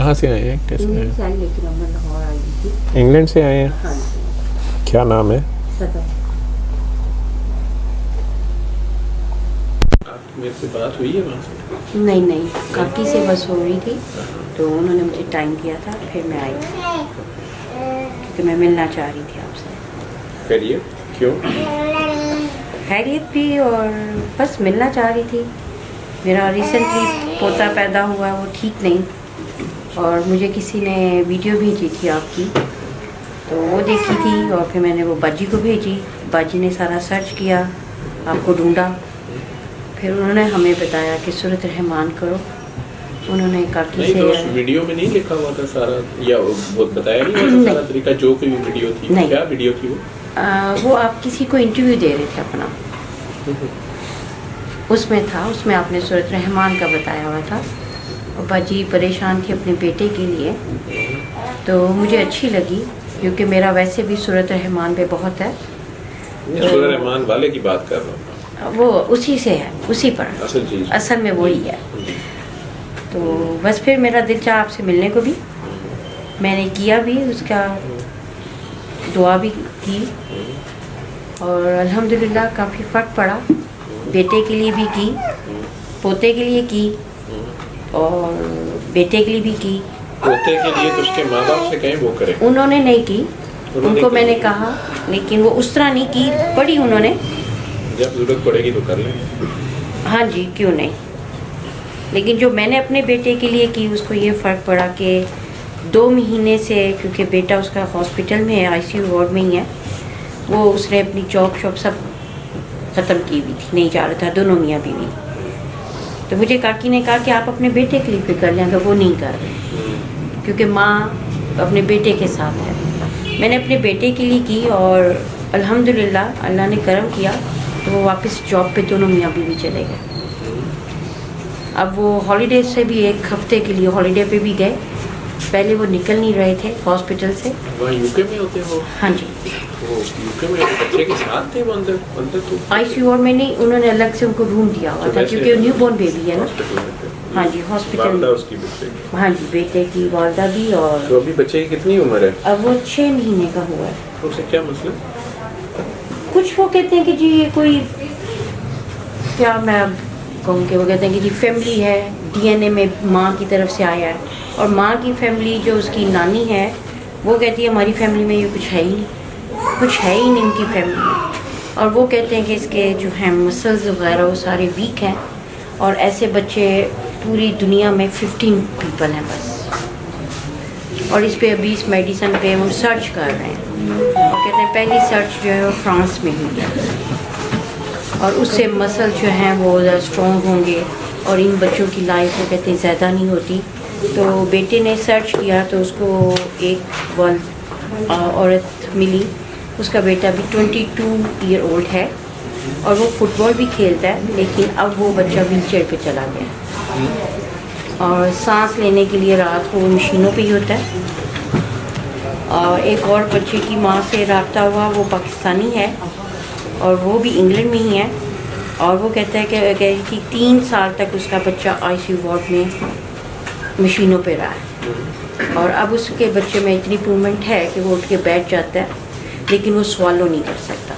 कहाँ से आए हैं, कैसे आए इंग्लैंड से आई, लेकिन अब मैं लाहौर आई थी। हैं? इंग्लैंड से आए हैं। हाँ जी, क्या नाम है? सदर। मेरे से बात हुई है वहाँ से? नहीं, काकी से बस हो रही थी, तो उन्होंने मुझे टाइम दिया था, फिर मैं आई क्योंकि मैं मिलना चाह रही थी आपसे। करिए, क्यों? खैरियत भी, और बस मिलना चाह रही थी। मेरा रिसेंटली पोता पैदा हुआ, वो ठीक नहीं, और मुझे किसी ने वीडियो भेजी थी आपकी, तो वो देखी थी, और फिर मैंने वो बाजी को भेजी। बाजी ने सारा सर्च किया, आपको ढूंढा, फिर उन्होंने हमें बताया कि सूरत रहमान करो। उन्होंने काकी नहीं, से तो उस वीडियो में नहीं लिखा हुआ था सारा, या वो बताया नहीं हुआ था सारा तरीका, जो कोई वीडियो थी? नहीं। क्या वीडियो थी वो? वो आप किसी को इंटरव्यू दे रहे थे अपना, उसमें था, उसमें आपने सूरत रहमान का बताया हुआ था। और बाजी परेशान थी अपने बेटे के लिए, तो मुझे अच्छी लगी, क्योंकि मेरा वैसे भी सूरत रहमान पे बहुत है। सूरत रहमान वाले की बात कर रहा हूँ, वो उसी से है, उसी पर असल चीज, असल में वही है। तो बस फिर मेरा दिल चाहा आपसे मिलने को भी, मैंने किया भी, उसका दुआ भी की, और अल्हम्दुलिल्लाह काफ़ी फ़र्क पड़ा। बेटे के लिए भी की, पोते के लिए की, और बेटे के लिए भी की। पोते के लिए तो उसके माँ बाप से कहें वो करें। उन्होंने नहीं की, उनको मैंने कहा, लेकिन वो उस तरह नहीं की, पढ़ी उन्होंने। जब जरूरत पड़ेगी तो कर लेंगे। हाँ जी, क्यों नहीं। लेकिन जो मैंने अपने बेटे के लिए की, उसको ये फ़र्क पड़ा कि 2 महीने से, क्योंकि बेटा उसका हॉस्पिटल में है, आईसीयू वार्ड में ही है, वो उसने अपनी जॉब शॉप सब ख़त्म की हुई थी, नहीं जा रहा था, दोनों मियाँ बीवी। तो मुझे काकी ने कहा कि आप अपने बेटे के लिए भी कर लें, तो वो नहीं कर रहे, क्योंकि माँ अपने बेटे के साथ है। मैंने अपने बेटे के लिए की, और अल्हम्दुलिल्लाह अल्लाह ने करम किया, तो वो वापस जॉब पे दोनों मियाँ बीवी चले गए। अब वो हॉलीडे से भी 1 हफ्ते के लिए हॉलीडे पे भी गए। पहले वो निकल नहीं रहे थे हॉस्पिटल से। वहाँ यूके में होते हो? हाँ जी, वो यूके में बच्चे के साथ थे वो अंदर तो? आईसीयू वार्ड में नहीं, उन्होंने अलग से उनको रूम दिया हुआ था, क्योंकि न्यू बॉर्न बेबी है ना। हॉस्पिटल में थे? हाँ जी, हॉस्पिटल वालदा में। उसकी बच्चे की? हाँ जी, बेटे की वालदा भी। और तो अभी बच्चे की कितनी उम्र है? अब वो 6 महीने का हुआ है। तो उसे क्या मसला? कुछ वो कहते हैं कि जी ये कोई, क्या मैं अब कहूँ, कि वो कहते हैं कि जी फैमिली है, डीएनए में माँ की तरफ से आया है, और माँ की फैमिली जो उसकी नानी है, वो कहती है हमारी फैमिली में ये कुछ है ही नहीं, कुछ है ही नहीं उनकी फैमिली में। और वो कहते हैं कि इसके जो हैं मसल्स वगैरह वो सारे वीक हैं, और ऐसे बच्चे पूरी दुनिया में 15 पीपल हैं बस। और इस पे अभी इस मेडिसिन पे हम सर्च कर रहे हैं, और कहते हैं पहली सर्च जो है वो फ्रांस में हुई है, और उससे मसल जो हैं वो ज़्यादा स्ट्रॉन्ग होंगे, और इन बच्चों की लाइफ वो कहते हैं ज़्यादा नहीं होती। तो बेटे ने सर्च किया, तो उसको एक औरत मिली, उसका बेटा भी 22 ईयर ओल्ड है, और वो फुटबॉल भी खेलता है, लेकिन अब वो बच्चा व्हीलचेयर पे चला गया, और सांस लेने के लिए रात को वो मशीनों पे ही होता है। और एक और बच्चे की माँ से रब्ता हुआ, वो पाकिस्तानी है, और वो भी इंग्लैंड में ही है, और वो कहता है कि 3 साल तक उसका बच्चा आईसीयू वार्ड में मशीनों पे रहा है, और अब उसके बच्चे में इतनी इम्प्रूवमेंट है कि वो उठ के बैठ जाता है, लेकिन वो स्वालो नहीं कर सकता।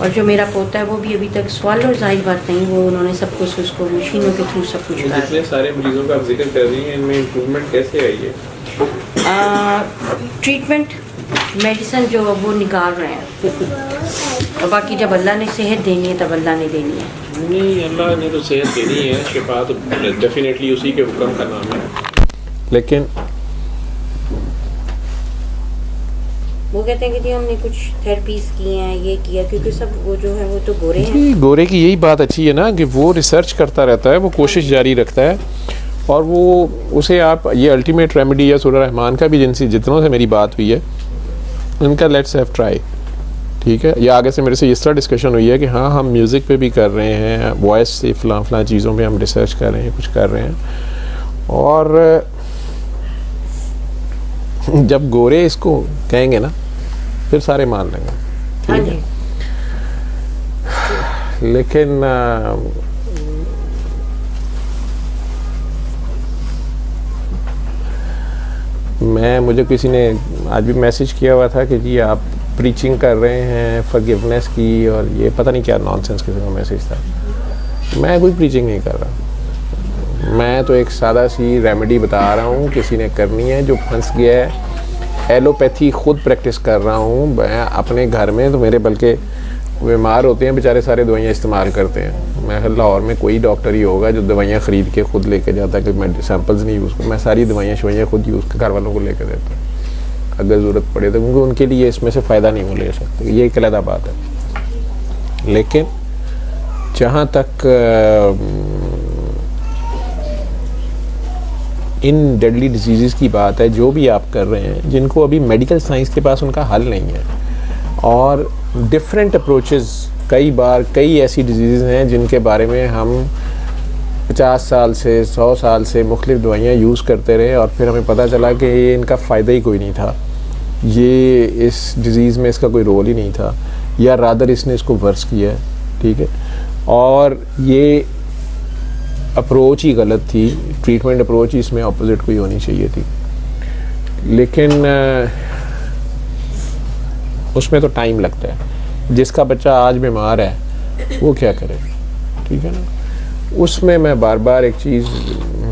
और जो मेरा पोता है वो भी अभी तक स्वालो, जाहिर बात नहीं, वो उन्होंने सब कुछ उसको मशीनों के थ्रू सब कुछ करा। जितने सारे मरीजों का आप जिक्र कर रही हैं, इनमें इम्प्रूवमेंट कैसे आई है? ट्रीटमेंट मेडिसिन जो वो निकाल रहे हैं, और बाकी जब अल्लाह ने सेहत देनी है तब अल्लाह ने देनी है। नहीं, अल्लाह ने तो सेहत देनी है, शिफा तो डेफिनेटली उसी के हुक्म का नाम है। लेकिन वो कहते हैं कि जी हमने कुछ थेरेपीज की हैं, ये किया, क्योंकि सब वो जो है वो तो गोरे हैं। जी, गोरे की यही बात अच्छी है ना, कि वो रिसर्च करता रहता है, वो कोशिश जारी रखता है, और वो उसे आप ये अल्टीमेट रेमेडी या सूरत रहमान का भी जितनों से मेरी बात हुई है, उनका लेट्स हैव ट्राई, ठीक है। या आगे से मेरे से इस तरह डिस्कशन हुई है कि हाँ हम म्यूज़िक पे भी कर रहे हैं, वॉइस से फलां चीज़ों पे हम रिसर्च कर रहे हैं, कुछ कर रहे हैं, और जब गोरे इसको कहेंगे ना फिर सारे मान लेंगे, ठीक है। लेकिन मुझे किसी ने आज भी मैसेज किया हुआ था कि जी आप प्रीचिंग कर रहे हैं फॉरगिवनेस की, और ये पता नहीं क्या नॉनसेंस किसी का मैसेज था। मैं कोई प्रीचिंग नहीं कर रहा, मैं तो एक सादा सी रेमेडी बता रहा हूँ, किसी ने करनी है जो फंस गया है। एलोपैथी खुद प्रैक्टिस कर रहा हूँ मैं अपने घर में, तो मेरे बल्कि बीमार होते हैं बेचारे सारे दवाइयाँ इस्तेमाल करते हैं। मैं लाहौर में कोई डॉक्टर ही होगा जो दवाइयाँ ख़रीद के खुद लेके जाता है कि मैं सैम्पल्स नहीं यूज़ कर, मैं सारी दवाइयाँ शवाइयाँ खुद यूज़ घर वालों को लेकर देता हूँ अगर ज़रूरत पड़े तो, क्योंकि उनके लिए इसमें से फ़ायदा नहीं वो ले सकते, ये एक अलग बात है। लेकिन जहाँ तक इन डेडली डिजीज़ की बात है, जो भी आप कर रहे हैं जिनको अभी मेडिकल साइंस के पास उनका हल नहीं है, और डिफरेंट अप्रोचेस, कई बार कई ऐसी डिजीज़ हैं जिनके बारे में हम 50 साल से 100 साल से मुख्तलिफ़ दवाइयाँ यूज़ करते रहे और फिर हमें पता चला कि ये इनका फ़ायदा ही कोई नहीं था, ये इस डिज़ीज़ में इसका कोई रोल ही नहीं था, या रादर इसने इसको वर्स किया है, ठीक है। और ये अप्रोच ही गलत थी, ट्रीटमेंट अप्रोच ही इसमें ऑपोजिट कोई होनी चाहिए थी। लेकिन उसमें तो टाइम लगता है। जिसका बच्चा आज बीमार है वो क्या करे, ठीक है ना। उसमें मैं बार बार एक चीज़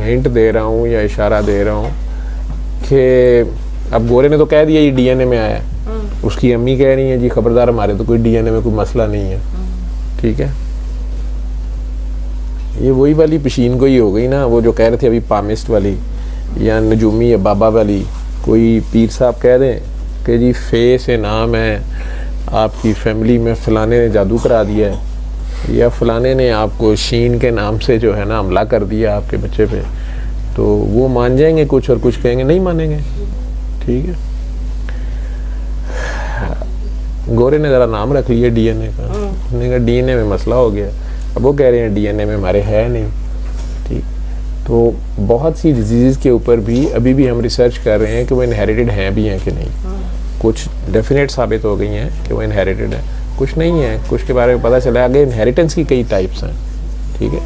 हिंट दे रहा हूँ या इशारा दे रहा हूँ कि अब गोरे ने तो कह दिया ये डीएनए में आया है, उसकी अम्मी कह रही है जी खबरदार हमारे तो कोई डीएनए में कोई मसला नहीं है, ठीक है। ये वही वाली पशीन को ही हो गई ना, वो जो कह रहे थे अभी पामिस्ट वाली या नजूमी या बाबा वाली। कोई पीर साहब कह दें कि जी फे से नाम है आपकी फैमिली में फ़लाने ने जादू करा दिया है, या फ़लाने ने आपको शीन के नाम से जो है ना हमला कर दिया आपके बच्चे पे, तो वो मान जाएंगे कुछ और कुछ कहेंगे नहीं मानेंगे, ठीक है। गोरे ने ज़रा नाम रख लिया डीएनए का, उन्होंने कहा डीएनए में मसला हो गया, अब वो कह रहे हैं डीएनए में हमारे है नहीं, ठीक। तो बहुत सी डिजीज़ के ऊपर भी अभी भी हम रिसर्च कर रहे हैं कि वो इनहेरिटेड हैं भी हैं कि नहीं। कुछ डेफिनेट साबित हो गई हैं कि वो इनहेरिटेड है, कुछ नहीं है, कुछ के बारे में पता चला आगे इनहेरिटेंस की कई टाइप्स हैं, ठीक है।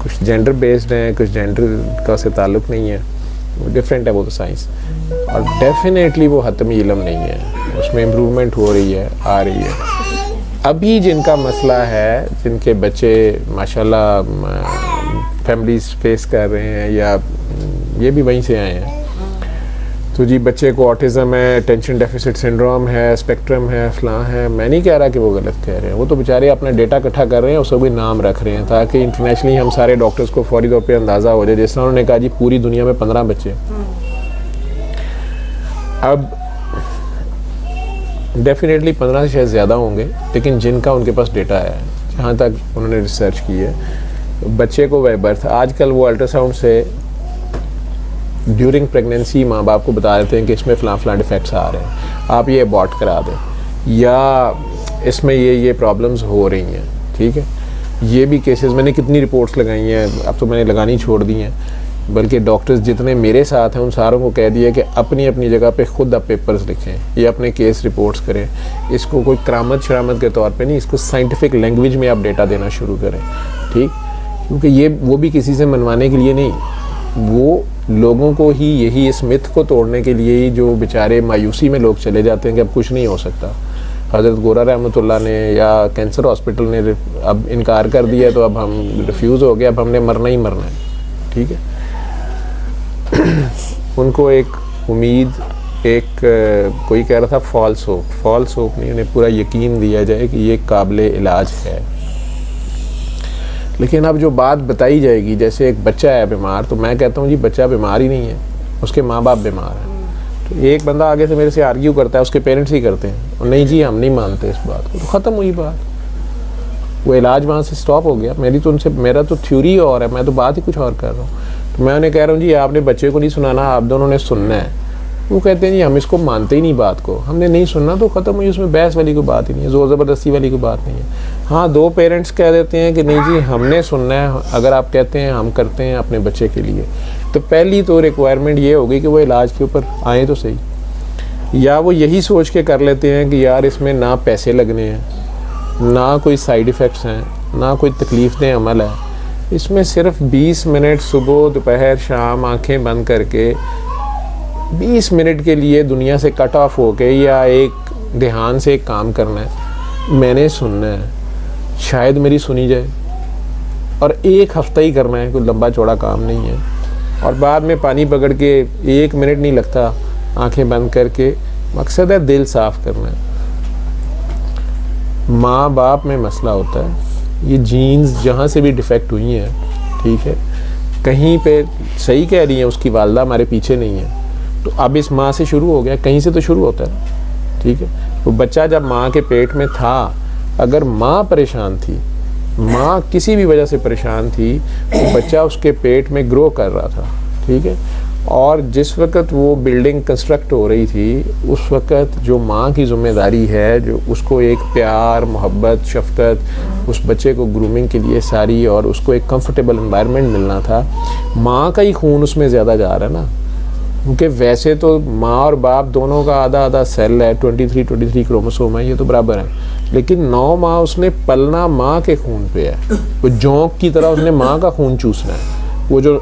कुछ जेंडर बेस्ड हैं, कुछ जेंडर का से ताल्लुक़ नहीं है, वो डिफरेंट है वो तो साइंस, और डेफिनेटली वो हतमी इल्म नहीं है, उसमें इम्प्रूवमेंट हो रही है, आ रही है। अभी जिनका मसला है, जिनके बच्चे माशाल्लाह फैमिलीज फेस कर रहे हैं या ये भी वहीं से आए हैं, तो जी बच्चे को ऑटिज़म है, टेंशन डेफिसिट सिंड्रोम है, स्पेक्ट्रम है, फलां है, मैं नहीं कह रहा कि वो गलत कह रहे हैं, वो तो बेचारे अपना डेटा इकट्ठा कर रहे हैं, उसको भी नाम रख रहे हैं ताकि इंटरनेशनली हम सारे डॉक्टर्स को फौरी तौर पे अंदाज़ा हो जाए। जिस तरह उन्होंने कहा जी पूरी दुनिया में 15 बच्चे, अब डेफिनेटली 15 से शायद ज़्यादा होंगे, लेकिन जिनका उनके पास डेटा है, जहाँ तक उन्होंने रिसर्च की है, बच्चे को बाय बर्थ आजकल वो अल्ट्रासाउंड से ड्यूरिंग प्रेगनेंसी माँ बाप को बता देते हैं कि इसमें फ़लाँ डिफेक्ट्स आ रहे हैं, आप ये अबॉर्ट करा दें, या इसमें ये प्रॉब्लम्स हो रही हैं, ठीक है। ये भी केसेस मैंने कितनी रिपोर्ट्स लगाई हैं, अब तो मैंने लगानी छोड़ दी हैं, बल्कि डॉक्टर्स जितने मेरे साथ हैं उन सारों को कह दिया कि अपनी अपनी जगह पे खुद आप पेपर्स लिखें या अपने केस रिपोर्ट्स करें। इसको कोई करामत शरामत के तौर पे नहीं, इसको साइंटिफिक लैंग्वेज में आप डेटा देना शुरू करें, ठीक। क्योंकि ये वो भी किसी से मनवाने के लिए नहीं, वो लोगों को ही यही इस मिथ को तोड़ने के लिए ही जो बेचारे मायूसी में लोग चले जाते हैं कि अब कुछ नहीं हो सकता। हज़रत गोरा रहमतुल्लाह ने या कैंसर हॉस्पिटल ने अब इनकार कर दिया, तो अब हम रिफ्यूज़ हो गया, अब हमने मरना ही मरना है, ठीक है। उनको एक उम्मीद, एक कोई कह रहा था फॉल्स होप नहीं, उन्हें पूरा यकीन दिया जाए कि ये काबिल इलाज है। लेकिन अब जो बात बताई जाएगी, जैसे एक बच्चा है बीमार, तो मैं कहता हूँ जी बच्चा बीमार ही नहीं है, उसके माँ बाप बीमार हैं। तो एक बंदा आगे से मेरे से आर्ग्यू करता है, उसके पेरेंट्स ही करते हैं, और नहीं जी हम नहीं मानते इस बात को, तो ख़त्म हुई बात, वो इलाज वहाँ से स्टॉप हो गया। मेरा तो थ्योरी और है, मैं तो बात ही कुछ और कर रहा हूँ। तो मैं उन्हें कह रहा हूँ जी आपने बच्चे को नहीं सुनाना, आप दोनों ने सुनना है। वो कहते हैं जी हम इसको मानते ही नहीं बात को, हमने नहीं सुनना, तो ख़त्म हुई, उसमें बहस वाली कोई बात ही नहीं है, ज़ोर ज़बरदस्ती वाली कोई बात नहीं है। हाँ, 2 पेरेंट्स कह देते हैं कि नहीं जी हमने सुनना है, अगर आप कहते हैं हम करते हैं अपने बच्चे के लिए, तो पहली तो रिक्वायरमेंट ये होगी कि वो इलाज के ऊपर आए तो सही, या वो यही सोच के कर लेते हैं कि यार इसमें ना पैसे लगने हैं, ना कोई साइड इफ़ेक्ट्स हैं, ना कोई तकलीफ़ दें अमल है, इसमें सिर्फ 20 मिनट सुबह दोपहर शाम आंखें बंद करके 20 मिनट के लिए दुनिया से कट ऑफ होके या एक ध्यान से एक काम करना है, मैंने सुनना है, शायद मेरी सुनी जाए, और 1 हफ्ता ही करना है, कोई लंबा चौड़ा काम नहीं है। और बाद में पानी पकड़ के 1 मिनट नहीं लगता, आंखें बंद करके, मकसद है दिल साफ करना है। माँ बाप में मसला होता है, ये जीन्स जहाँ से भी डिफेक्ट हुई हैं, ठीक है, कहीं पे सही कह रही है उसकी वालदा हमारे पीछे नहीं है, तो अब इस माँ से शुरू हो गया, कहीं से तो शुरू होता है, ठीक है। तो बच्चा जब माँ के पेट में था, अगर माँ परेशान थी, माँ किसी भी वजह से परेशान थी, तो बच्चा उसके पेट में ग्रो कर रहा था, ठीक है। और जिस वक़्त वो बिल्डिंग कंस्ट्रक्ट हो रही थी, उस वक़्त जो माँ की ज़िम्मेदारी है, जो उसको एक प्यार, मोहब्बत, शफ़क़त, उस बच्चे को ग्रूमिंग के लिए सारी, और उसको एक कंफर्टेबल एनवायरनमेंट मिलना था, माँ का ही खून उसमें ज़्यादा जा रहा है ना, क्योंकि वैसे तो माँ और बाप दोनों का आधा आधा सेल है, 23 क्रोमोसोम है, ये तो बराबर है, लेकिन 9 माह उसने पलना माँ के खून पे है। वो जोंक की तरह उसने माँ का खून चूसना है। वो जो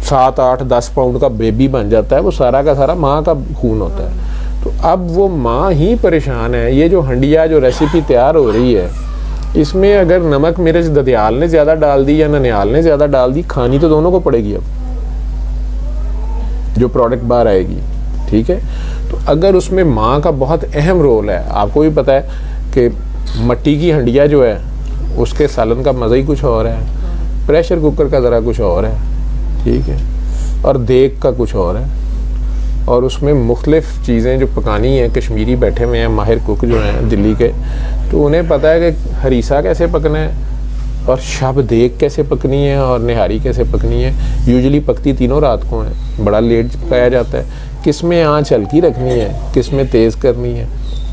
7, 8, 10 पाउंड का बेबी बन जाता है, वो सारा का सारा माँ का खून होता है। तो अब वो माँ ही परेशान है। ये जो हंडिया जो रेसिपी तैयार हो रही है, इसमें अगर नमक मिर्च ददियाल ने ज़्यादा डाल दी या ननियाल ने ज़्यादा डाल दी, खानी तो दोनों को पड़ेगी अब, जो प्रोडक्ट बाहर आएगी, ठीक है। तो अगर उसमें माँ का बहुत अहम रोल है, आपको भी पता है कि मट्टी की हंडिया जो है, उसके सालन का मज़ा ही कुछ और है, प्रेशर कुकर का ज़रा कुछ और है, ठीक है, और देग का कुछ और है, और उसमें मुख्तलिफ़ चीज़ें जो पकानी हैं। कश्मीरी बैठे हुए हैं माहिर कुक जो हैं दिल्ली के, तो उन्हें पता है कि हरीसा कैसे पकना है, और शब देग कैसे पकनी है, और निहारी कैसे पकनी है। यूजुअली पकती तीनों रात को है, बड़ा लेट पकाया जाता है। किस में आँच हल्की रखनी है, किस में तेज़ करनी है,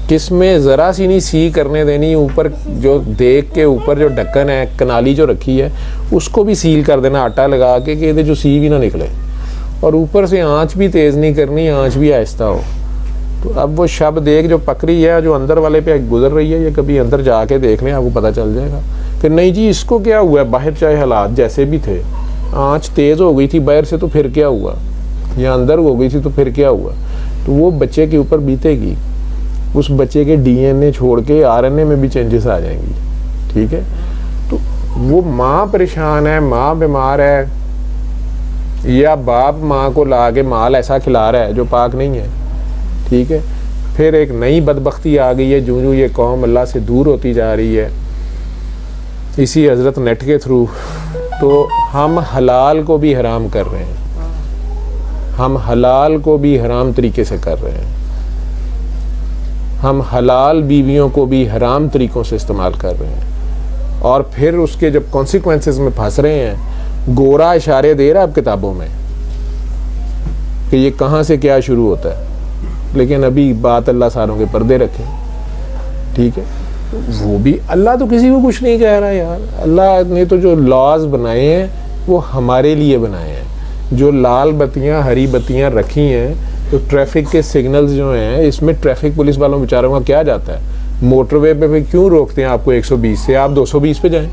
किस में ज़रा सी नहीं सी करने देनी, ऊपर जो देग के ऊपर जो ढक्कन है, कनाली जो रखी है, उसको भी सील कर देना आटा लगा के, कि जो सी भी ना निकले, और ऊपर से आँच भी तेज़ नहीं करनी, आँच भी आहिस्ता हो। तो अब वो शब देग जो पक रही है, जो अंदर वाले पे गुजर रही है, ये कभी अंदर जाके देख लें, आपको पता चल जाएगा कि नहीं जी इसको क्या हुआ है। बाहर चाहे हालात जैसे भी थे, आँच तेज़ हो गई थी बाहर से, तो फिर क्या हुआ, या अंदर हो गई थी तो फिर क्या हुआ, तो वो बच्चे के ऊपर बीतेगी। उस बच्चे के DNA छोड़ के RNA में भी चेंजेस आ जाएंगी, ठीक है। तो वो माँ परेशान है, माँ बीमार है, या बाप माँ को ला के माल ऐसा खिला रहा है जो पाक नहीं है, ठीक है। फिर एक नई बदबख्ती आ गई है, जो जो ये कौम अल्लाह से दूर होती जा रही है, इसी हज़रत नेट के थ्रू, तो हम हलाल को भी हराम कर रहे हैं, हम हलाल को भी हराम तरीके से कर रहे हैं, हम हलाल बीवियों को भी हराम तरीक़ों से इस्तेमाल कर रहे हैं। और फिर उसके जब कॉन्सिक्वेंसेस में फंस रहे हैं, गोरा इशारे दे रहा है अब किताबों में कि ये कहाँ से क्या शुरू होता है, लेकिन अभी बात अल्लाह सारों के पर्दे रखे, ठीक है। वो भी अल्लाह तो किसी को कुछ नहीं कह रहा यार। अल्लाह ने तो जो लॉज बनाए हैं वो हमारे लिए बनाए हैं। जो लाल बत्तियां हरी बत्तियां रखी हैं, तो ट्रैफिक के सिग्नल्स जो हैं, इसमें ट्रैफिक पुलिस वालों बेचारों का क्या जाता है। मोटरवे पे क्यों रोकते हैं आपको 120 से, आप 220 पे जाएं।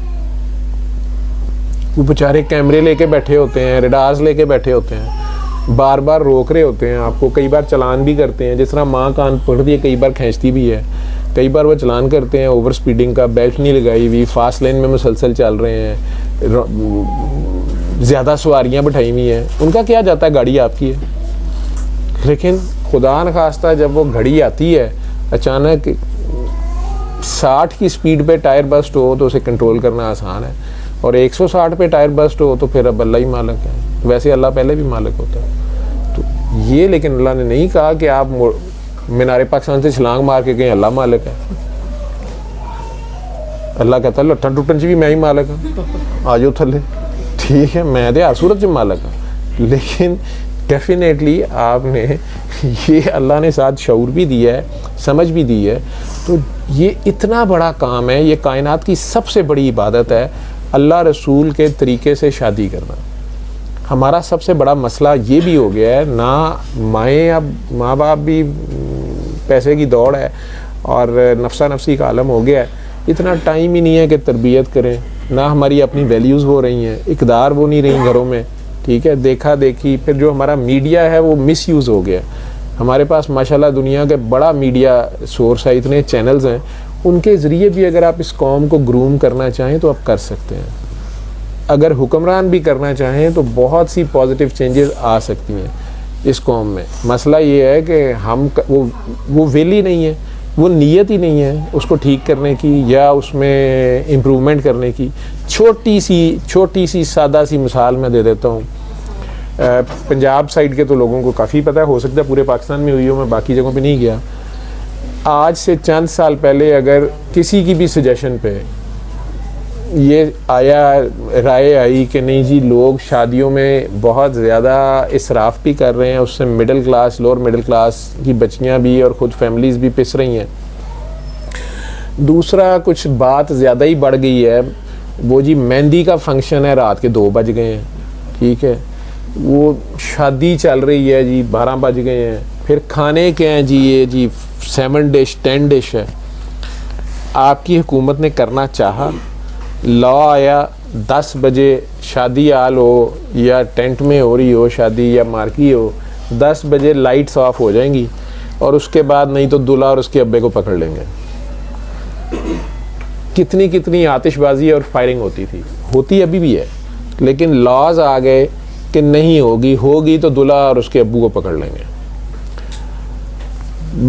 वो बेचारे कैमरे लेके बैठे होते हैं, रेडार्स लेके बैठे होते हैं, बार बार रोक रहे होते हैं आपको, कई बार चलान भी करते हैं। जिस तरह माँ कान पकड़ती है, कई बार खींचती भी है, कई बार वो चलान करते हैं ओवर स्पीडिंग का, बेल्ट नहीं लगाई हुई, फास्ट लेन में मुसलसल चल रहे हैं, ज़्यादा सवारियाँ बैठाई हुई हैं, उनका क्या जाता है, गाड़ी आपकी है। लेकिन खुदा न खास्ता जब वो घड़ी आती है, अचानक 60 की स्पीड पे टायर बस्ट हो तो उसे कंट्रोल करना आसान है, और 160 पे टायर बस्ट हो तो फिर अब अल्लाह ही मालिक है। वैसे अल्लाह पहले भी मालिक होता है। तो ये, लेकिन अल्लाह ने नहीं कहा कि आप मीनारे पाकिस्तान से छलांग मार के कहें अल्लाह मालिक है। अल्लाह कहता है लट्ठन टुटन च भी मैं ही मालिक हूँ, आ जाओ थले, ठीक है, मैं तो हर सूरत च मालिक हूँ। लेकिन डेफिनेटली आपने ये अल्लाह ने साथ शऊर भी दिया है, समझ भी दी है। तो ये इतना बड़ा काम है, ये कायनात की सबसे बड़ी इबादत है, अल्लाह रसूल के तरीके से शादी करना। हमारा सबसे बड़ा मसला ये भी हो गया है ना, अब माँ बाप भी पैसे की दौड़ है और नफ्सा नफ्सी का आलम हो गया है, इतना टाइम ही नहीं है कि तरबियत करें, ना हमारी अपनी वैल्यूज़ हो रही हैं, इक़दार वो नहीं रही घरों में ठीक है, देखा देखी। फिर जो हमारा मीडिया है वो मिसयूज़ हो गया। हमारे पास माशाल्लाह दुनिया के बड़ा मीडिया सोर्स है, इतने चैनल्स हैं, उनके ज़रिए भी अगर आप इस कौम को ग्रूम करना चाहें तो आप कर सकते हैं। अगर हुक्मरान भी करना चाहें तो बहुत सी पॉजिटिव चेंजेस आ सकती हैं इस कौम में। मसला ये है कि हम वो विल ही नहीं है, वो नीयत ही नहीं है उसको ठीक करने की या उसमें इम्प्रूवमेंट करने की। छोटी सी सादा सी मिसाल मैं दे देता हूँ। पंजाब साइड के तो लोगों को काफ़ी पता है, हो सकता है पूरे पाकिस्तान में हुई हो, मैं बाकी जगहों पे नहीं गया। आज से चंद साल पहले अगर किसी की भी सजेशन पे ये राय आई कि नहीं जी लोग शादियों में बहुत ज़्यादा इसराफ भी कर रहे हैं, उससे middle class lower middle class की बच्चियां भी और ख़ुद फैमिलीज़ भी पिस रही हैं। दूसरा कुछ बात ज़्यादा ही बढ़ गई है, वो जी मेहंदी का फंक्शन है, रात के 2 बज गए हैं, ठीक है, वो शादी चल रही है जी 12 बज गए हैं, फिर खाने के हैं जी ये जी 7 डिश 10 डिश है। आपकी हुकूमत ने करना चाहा, लॉ आया 10 बजे शादी हाल हो या टेंट में हो रही हो शादी या मार्की हो, 10 बजे लाइट्स ऑफ हो जाएंगी और उसके बाद नहीं तो दूल्हा और उसके अब्बे को पकड़ लेंगे। कितनी आतिशबाजी और फायरिंग होती अभी भी है, लेकिन लॉज आ गए कि नहीं होगी तो दूल्हा और उसके अब्बू को पकड़ लेंगे।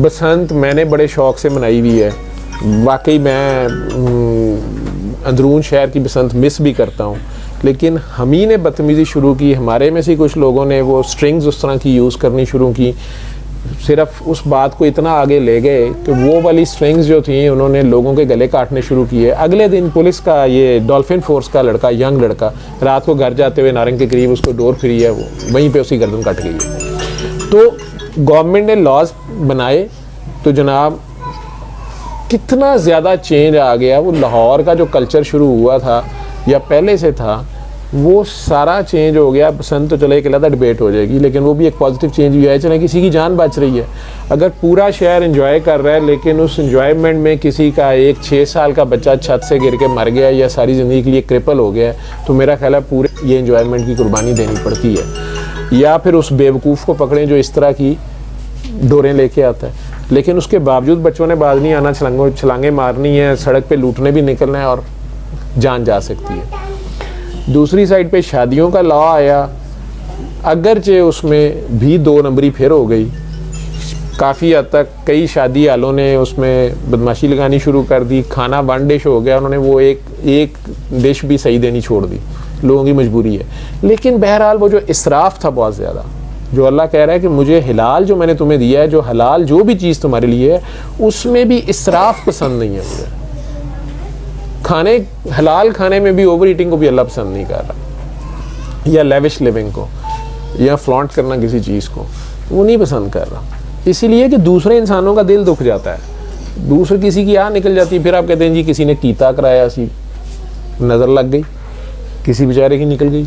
बसंत मैंने बड़े शौक़ से मनाई हुई है, वाकई मैं अंदरून शहर की बसंत मिस भी करता हूँ, लेकिन हम ही ने बदतमीज़ी शुरू की। हमारे में से कुछ लोगों ने वो स्ट्रिंग्स उस तरह की यूज़ करनी शुरू की, सिर्फ उस बात को इतना आगे ले गए कि वो वाली स्ट्रिंग्स जो थी उन्होंने लोगों के गले काटने शुरू किए। अगले दिन पुलिस का ये डॉल्फिन फोर्स का लड़का, यंग लड़का, रात को घर जाते हुए नारंग के करीब उसको डोर फिरी है, वो वहीं पे उसकी गर्दन कट गई है। तो गवर्नमेंट ने लॉज बनाए तो जनाब कितना ज़्यादा चेंज आ गया। वो लाहौर का जो कल्चर शुरू हुआ था या पहले से था वो सारा चेंज हो गया। बसंत तो चले एक अलग डिबेट हो जाएगी, लेकिन वो भी एक पॉजिटिव चेंज हुआ है, चले किसी की जान बच रही है। अगर पूरा शहर एंजॉय कर रहा है लेकिन उस एंजॉयमेंट में किसी का एक 6 साल का बच्चा छत से गिर के मर गया या सारी ज़िंदगी के लिए क्रिपल हो गया है, तो मेरा ख्याल है पूरे ये एंजॉयमेंट की कुर्बानी देनी पड़ती है। या फिर उस बेवकूफ़ को पकड़ें जो इस तरह की डोरें लेके आता है, लेकिन उसके बावजूद बच्चों ने बाज नहीं आना, छलांगे मारनी है, सड़क पे लूटने भी निकलना है और जान जा सकती है। दूसरी साइड पे शादियों का लॉ आया, अगरचे उसमें भी 2 नंबरी फिर हो गई। काफ़ी हद तक कई शादी हालों ने उसमें बदमाशी लगानी शुरू कर दी, खाना 1 डिश हो गया, उन्होंने वो एक डिश भी सही देनी छोड़ दी, लोगों की मजबूरी है। लेकिन बहरहाल वो जो इसराफ था बहुत ज़्यादा, जो अल्लाह कह रहा है कि मुझे हिलाल जो मैंने तुम्हें दिया है, जो हलाल जो भी चीज़ तुम्हारे लिए है, उसमें भी इसराफ पसंद नहीं है मुझे। हलाल खाने में भी ओवर ईटिंग को भी अल्लाह पसंद नहीं कर रहा, या लेविश लिविंग को, या फ्लॉन्ट करना किसी चीज़ को, वो नहीं पसंद कर रहा। इसीलिए कि दूसरे इंसानों का दिल दुख जाता है, दूसरे किसी की आँख निकल जाती है, फिर आप कहते हैं जी किसी ने कीता कराया, सी नज़र लग गई, किसी बेचारे की निकल गई।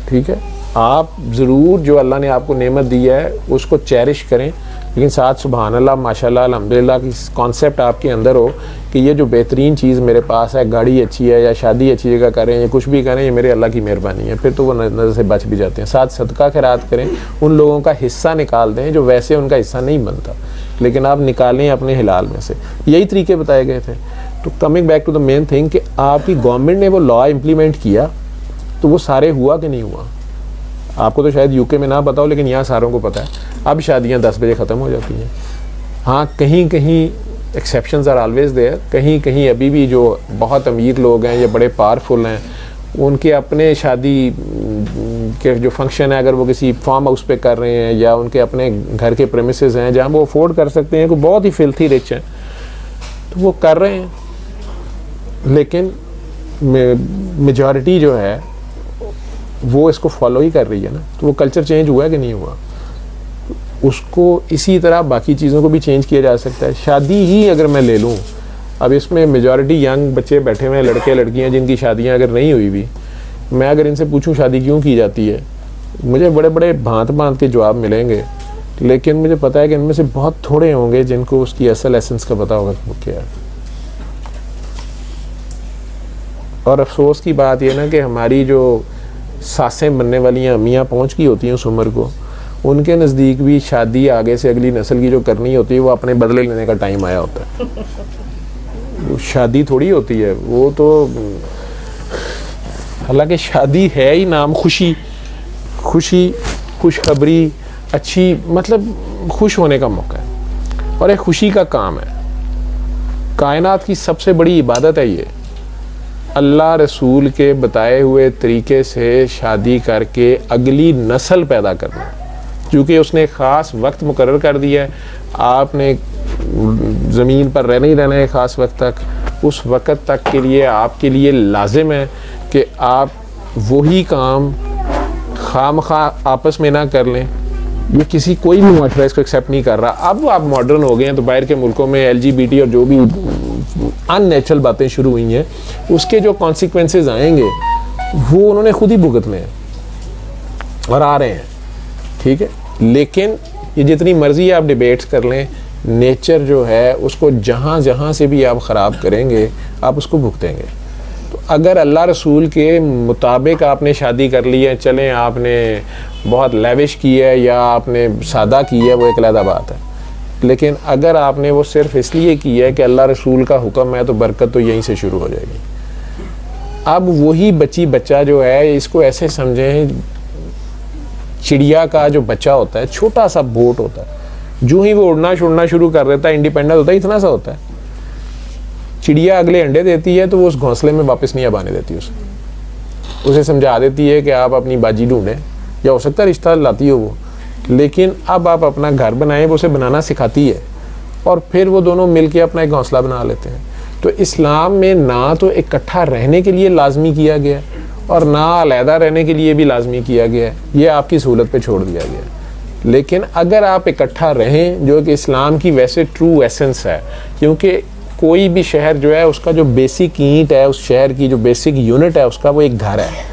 ठीक है, आप ज़रूर जो अल्लाह ने आपको नेमत दी है उसको चेरिश करें, लेकिन साथ सुभान अल्लाह माशाल्लाह अल्हम्दुलिल्लाह की कॉन्सेप्ट आपके अंदर हो कि ये जो बेहतरीन चीज़ मेरे पास है, गाड़ी अच्छी है या शादी अच्छी जगह करें या कुछ भी करें, ये मेरे अल्लाह की मेहरबानी है, फिर तो वो नज़र से बच भी जाते हैं। साथ सदका खैरात करें, उन लोगों का हिस्सा निकाल दें जो वैसे उनका हिस्सा नहीं बनता, लेकिन आप निकालें अपने हिलाल में से। यही तरीके बताए गए थे। तो coming back to the main thing कि आपकी गवर्नमेंट ने वो लॉ इम्प्लीमेंट किया तो वो सारे हुआ कि नहीं हुआ। आपको तो शायद यूके में ना पता हो, लेकिन यहाँ सारों को पता है। अब शादियाँ 10 बजे ख़त्म हो जाती हैं। हाँ, कहीं कहीं एक्सेप्शंस आर ऑलवेज देयर, कहीं कहीं अभी भी जो बहुत अमीर लोग हैं या बड़े पावरफुल हैं, उनके अपने शादी के जो फंक्शन है, अगर वो किसी फार्म हाउस पे कर रहे हैं या उनके अपने घर के प्रेमिसेस हैं जहाँ वो अफोर्ड कर सकते हैं, कोई बहुत ही फिल्थी रिच हैं, तो वो कर रहे हैं। लेकिन मेजॉरिटी जो है वो इसको फॉलो ही कर रही है ना, तो वो कल्चर चेंज हुआ है कि नहीं हुआ। उसको इसी तरह बाकी चीज़ों को भी चेंज किया जा सकता है। शादी ही अगर मैं ले लूँ, अब इसमें मेजॉरिटी यंग बच्चे बैठे हुए हैं, लड़के लड़कियां जिनकी शादियां अगर नहीं हुई भी, मैं अगर इनसे पूछूं शादी क्यों की जाती है, मुझे बड़े बड़े भांत के जवाब मिलेंगे, लेकिन मुझे पता है कि इनमें से बहुत थोड़े होंगे जिनको उसकी असल एसेंस का पता होगा कि वो क्या है। और अफसोस की बात यह ना कि हमारी जो सासें बनने वाली हैं, अम्मियाँ पहुँच गई होती हैं उस उम्र को, उनके नज़दीक भी शादी आगे से अगली नस्ल की जो करनी होती है वो अपने बदले लेने का टाइम आया होता है। वो शादी थोड़ी होती है, वो तो हालांकि शादी है ही नाम, खुशी खुशी खुशखबरी, अच्छी मतलब खुश होने का मौका है और एक खुशी का काम है। कायनात की सबसे बड़ी इबादत है ये, अल्लाह रसूल के बताए हुए तरीके से शादी करके अगली नस्ल पैदा करना, क्योंकि उसने ख़ास वक्त मुकर्रर कर दिया है। आपने ज़मीन पर रहना ही रहना है ख़ास वक्त तक, उस वक्त तक के लिए आपके लिए लाजिम है कि आप वही काम खामखा आपस में ना कर लें। ये किसी कोई भी माशरा इसको एक्सेप्ट नहीं कर रहा। अब आप मॉडर्न हो गए हैं तो बाहर के मुल्कों में LGBT और जो भी अननेचुरल बातें शुरू हुई हैं, उसके जो कॉन्सिक्वेंसेस आएंगे वो उन्होंने खुद ही भुगतने हैं और आ रहे हैं, ठीक है। लेकिन ये जितनी मर्जी आप डिबेट्स कर लें, नेचर जो है उसको जहाँ जहाँ से भी आप ख़राब करेंगे आप उसको भुगतेंगे। तो अगर अल्लाह रसूल के मुताबिक आपने शादी कर ली है, चलें आपने बहुत लेविश की है या आपने सादा की है, वो एक अलग बात है। लेकिन अगर आपने वो सिर्फ इसलिए की है कि अल्लाह रसूल का हुक्म है, तो बरकत तो यहीं से शुरू हो जाएगी। अब वही बच्चा जो है, इसको ऐसे समझें चिड़िया का जो बच्चा होता है, छोटा सा बोट होता है, जो ही वो उड़ना छुड़ना शुरू कर देता है, इंडिपेंडेंट होता है, इतना सा होता है। चिड़िया अगले अंडे देती है तो वो उस घोंसले में वापस नहीं आने देती, उसे समझा देती है कि आप अपनी बाजी ढूंढें, या हो सकता है रिश्ता लाती हो वो, लेकिन अब आप अपना घर बनाएं, वो उसे बनाना सिखाती है और फिर वो दोनों मिलके अपना एक घोंसला बना लेते हैं। तो इस्लाम में ना तो इकट्ठा रहने के लिए लाजमी किया गया और ना अलहदा रहने के लिए भी लाजमी किया गया है, ये आपकी सहूलत पे छोड़ दिया गया है। लेकिन अगर आप इकट्ठा रहें, जो कि इस्लाम की वैसे ट्रू एसेंस है, क्योंकि कोई भी शहर जो है उसका जो बेसिक ईंट है, उस शहर की जो बेसिक यूनिट है उसका, वो एक घर है।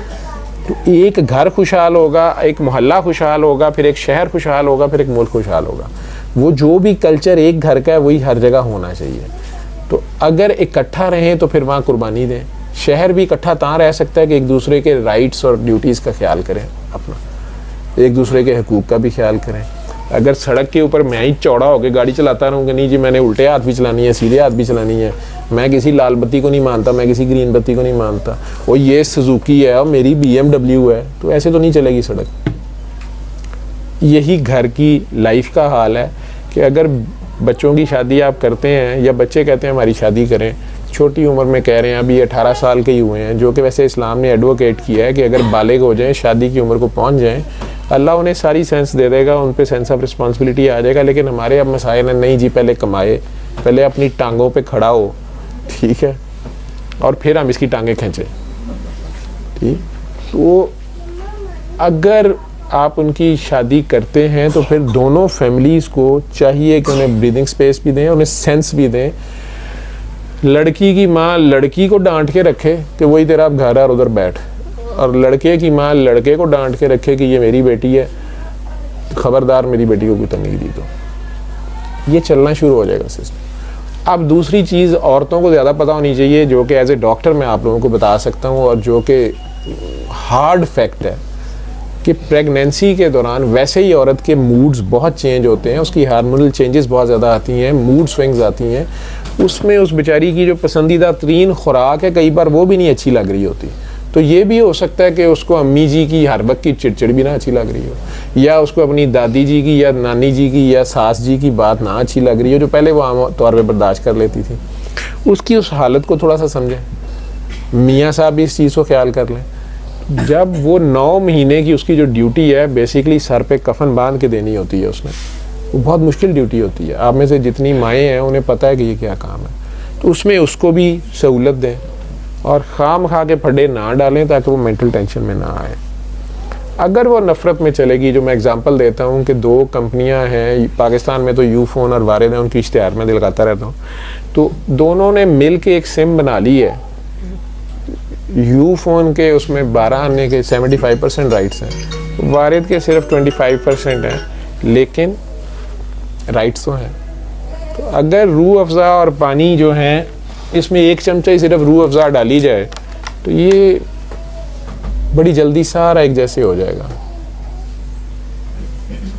तो एक घर खुशहाल होगा, एक मोहल्ला खुशहाल होगा, फिर एक शहर खुशहाल होगा, फिर एक मुल्क खुशहाल होगा। वो जो भी कल्चर एक घर का है वही हर जगह होना चाहिए। तो अगर इकट्ठा रहें तो फिर वहाँ कुर्बानी दें। शहर भी इकट्ठा तहाँ रह सकता है कि एक दूसरे के राइट्स और ड्यूटीज़ का ख्याल करें, अपना एक दूसरे के हकूक़ का भी ख्याल करें। अगर सड़क के ऊपर मैं ही चौड़ा होकर गाड़ी चलाता रहूँगा, नहीं जी मैंने उल्टे हाथ भी चलानी है, सीधे हाथ भी चलानी है, मैं किसी लाल बत्ती को नहीं मानता, मैं किसी ग्रीन बत्ती को नहीं मानता, वो ये सुजुकी है और मेरी BMW है, तो ऐसे तो नहीं चलेगी सड़क। यही घर की लाइफ का हाल है कि अगर बच्चों की शादी आप करते हैं या बच्चे कहते हैं हमारी शादी करें, छोटी उम्र में कह रहे हैं, अभी 18 साल के ही हुए हैं, जो कि वैसे इस्लाम ने एडवोकेट किया है कि अगर बालिग हो जाएं, शादी की उम्र को पहुंच जाएं, अल्लाह उन्हें सारी सेंस दे देगा, उन पे सेंस ऑफ रिस्पॉन्सिबिलिटी आ जाएगा। लेकिन हमारे अब मसाइल हैं, नहीं जी पहले कमाए, पहले अपनी टांगों पे खड़ा हो, ठीक है, और फिर हम इसकी टांगें खींचें, ठीक। तो अगर आप उनकी शादी करते हैं तो फिर दोनों फैमिलीज़ को चाहिए कि उन्हें ब्रीदिंग स्पेस भी दें, उन्हें सेंस भी दें। लड़की की माँ लड़की को डांट के रखे कि वही तेरा अब घर है और उधर बैठ, और लड़के की माँ लड़के को डांट के रखे कि ये मेरी बेटी है, खबरदार मेरी बेटी को कोई तंगी दी तो ये चलना शुरू हो जाएगा सिस्टम। अब दूसरी चीज़ औरतों को ज़्यादा पता होनी चाहिए, जो कि एज ए डॉक्टर मैं आप लोगों को बता सकता हूँ, और जो कि हार्ड फैक्ट है कि प्रेगनेंसी के दौरान वैसे ही औरत के मूड्स बहुत चेंज होते हैं, उसकी हार्मोनल चेंजेस बहुत ज़्यादा आती हैं, मूड स्विंग्स आती हैं, उसमें उस बेचारी की जो पसंदीदा तरीन खुराक है कई बार वो भी नहीं अच्छी लग रही होती। तो ये भी हो सकता है कि उसको अम्मी जी की हर वक्त की चिड़चिड़ भी ना अच्छी लग रही हो, या उसको अपनी दादी जी की या नानी जी की या सास जी की बात ना अच्छी लग रही हो, जो पहले वो आम तौर पर बर्दाश्त कर लेती थी। उसकी उस हालत को थोड़ा सा समझें, मियाँ साहब भी इस चीज़ को ख्याल कर लें। जब वो 9 महीने की उसकी जो ड्यूटी है, बेसिकली सर पे कफन बांध के देनी होती है उसने, वो बहुत मुश्किल ड्यूटी होती है। आप में से जितनी माएँ हैं उन्हें पता है कि ये क्या काम है, तो उसमें उसको भी सहूलत दें और खाम खा के फड्डे ना डालें ताकि वो मेंटल टेंशन में ना आए। अगर वो नफ़रत में चलेगी, जो मैं एग्जांपल देता हूँ कि 2 कंपनियाँ हैं पाकिस्तान में, तो यूफोन और वारिद हैं, उनकी इश्तिहार में दिलगाता रहता हूँ, तो दोनों ने मिल के एक सिम बना ली है। यूफोन के उसमें 12 आने के 75% राइट्स हैं, वारिद के सिर्फ 25% हैं, लेकिन राइट्स तो हैं। तो अगर रूह अफ़ज़ा और पानी जो हैं, इसमें 1 चमचा ही सिर्फ रूह अफ़ज़ा डाली जाए तो ये बड़ी जल्दी सारा एक जैसे हो जाएगा।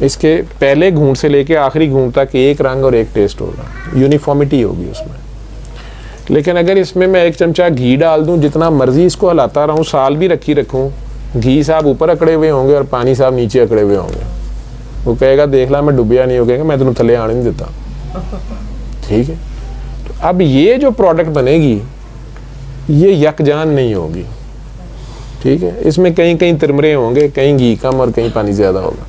इसके पहले घूंट से लेके आखिरी घूंट तक एक रंग और एक टेस्ट होगा, यूनिफॉर्मिटी होगी उसमें। लेकिन अगर इसमें मैं 1 चमचा घी डाल दूं, जितना मर्जी इसको हलाता रहूं, साल भी रखी रखूं, घी साहब ऊपर अकड़े हुए होंगे और पानी साहब नीचे अकड़े हुए होंगे। वो कहेगा देख ला मैं डुबिया नहीं, हो कहेगा मैं तेन थले आने नहीं देता। ठीक है, तो अब ये जो प्रोडक्ट बनेगी ये यकजान नहीं होगी। ठीक है, इसमें कहीं कहीं तिरमरे होंगे, कहीं घी कम और कहीं पानी ज़्यादा होगा।